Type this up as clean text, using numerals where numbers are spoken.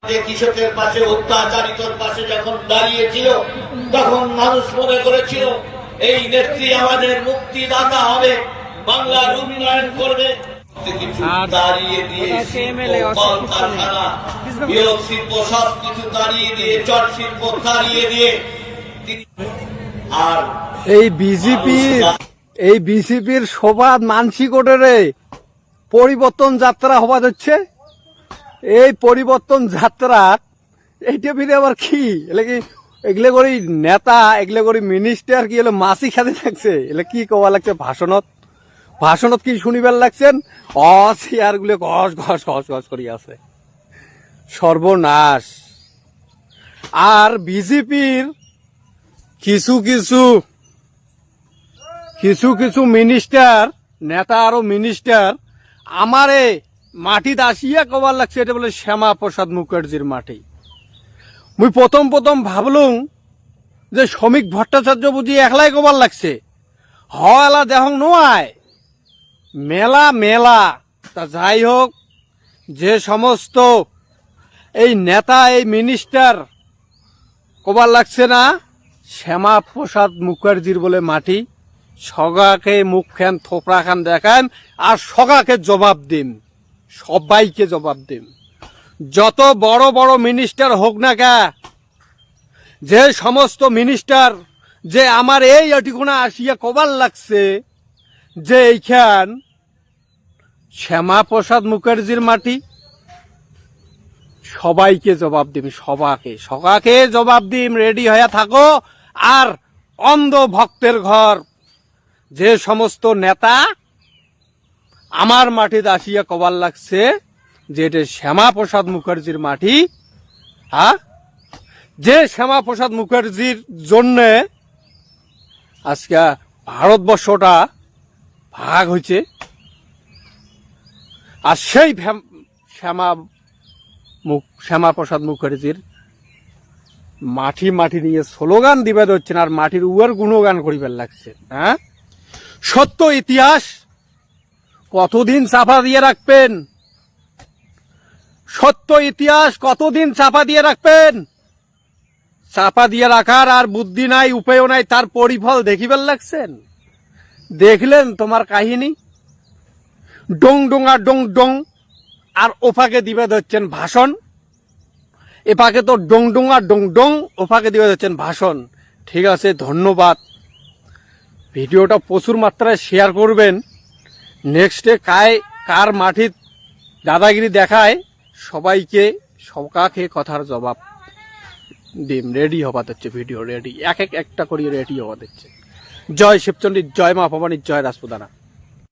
যে কৃষকের পাশে অত্যাচারিতর পাশে যখন দাঁড়িয়েছিল তখন মানুষ মনে করেছিল এই নেত্রী আমাদের মুক্তিদাতা হবে, বাংলার উন্নয়ন করবে। দাঁড়িয়ে দিয়ে কলকারখানা, বৃহৎ শিল্প সবকিছু দাঁড়িয়ে দিয়ে, চট শিল্প দাঁড়িয়ে দিয়ে আর এই বিজেপির সবার মানসিকতারে পরিবর্তন যাত্রা হওয়া যাচ্ছে। এই পরিবর্তন যাত্রা এইটা ফিরে আবার কি এগুলো করে নেতা, এগুলো করে মিনিস্টার কি হলো মাসি খাতে থাকছে, এগুলো কি কবা লাগছে ভাষণত কি শুনিবার লাগছেন? অসিয়ার গুলো ঘস ঘস ঘস ঘস করি আছে, সর্বনাশ। আর বিজেপির কিছু কিছু মিনিস্টার, নেতা আরো মিনিস্টার আমারে মাটি দাসিয়া কবার লাগছে এটা বলে শ্যামা প্রসাদ মুখার্জির মাটি। মুই প্রথম ভাবলুম যে শ্রমিক ভট্টাচার্য বুঝি একলাই কবার লাগছে, হলা দেহ নয় মেলা। তা যাই হোক, যে সমস্ত এই নেতা, এই মিনিস্টার কবার লাগছে না শ্যামা প্রসাদ মুখার্জির বলে মাটি, সগাকে মুখ খান থোপড়া খান দেখান আর সগাকে জবাব দিন, সবাইকে জবাব দিন। যত বড় বড় মিনিস্টার হোক না কে, যে সমস্ত মিনিস্টার যে আমার এই অটিকোনা আসিয়া কবার লাগছে যে এইখান শ্যামা প্রসাদ মুখার্জির মাটি, সবাইকে জবাব দিম, সবাকে জবাব দিম, রেডি হয়ে থাকো। আর অন্ধ ভক্তের ঘর যে সমস্ত নেতা আমার মাটিতে আসিয়া কবার লাগছে যে এটা শ্যামা প্রসাদ মুখার্জির মাটি, হ্যাঁ, যে শ্যামা প্রসাদ মুখার্জির জন্য আজকে ভারতবর্ষটা ভাগ হয়েছে। আর সেই শ্যামা প্রসাদ মুখার্জির মাটি নিয়ে স্লোগান দিবে হচ্ছেন, আর মাটির উয়ার গুণগান করিবার লাগছে। হ্যাঁ, সত্য ইতিহাস কতদিন চাপা দিয়ে রাখবেন? সত্য ইতিহাস কতদিন চাপা দিয়ে রাখবেন? চাপা দিয়ে রাখার আর বুদ্ধি নাই, উপায়ও নাই, তার পরিফল দেখিবার লাগছেন। দেখলেন তোমার কাহিনী, ডং ডোঙা ডং, আর ওপাকে দিবে ধরছেন ভাষণ। এপাকে তো ডং ডং, ওপাকে দিবে ধরছেন ভাষণ। ঠিক আছে, ধন্যবাদ। ভিডিওটা প্রচুর মাত্রায় শেয়ার করবেন। নেক্সটে কার মাটির দাদাগিরি দেখায় সবাইকে সকাকে কথার জবাব দিম। রেডি হবা হচ্ছে, ভিডিও রেডি, একটা করে রেডি হওয়া দিচ্ছে। জয় শিবচন্ডী, জয় মা ভবানী, জয় রাজপুতানা।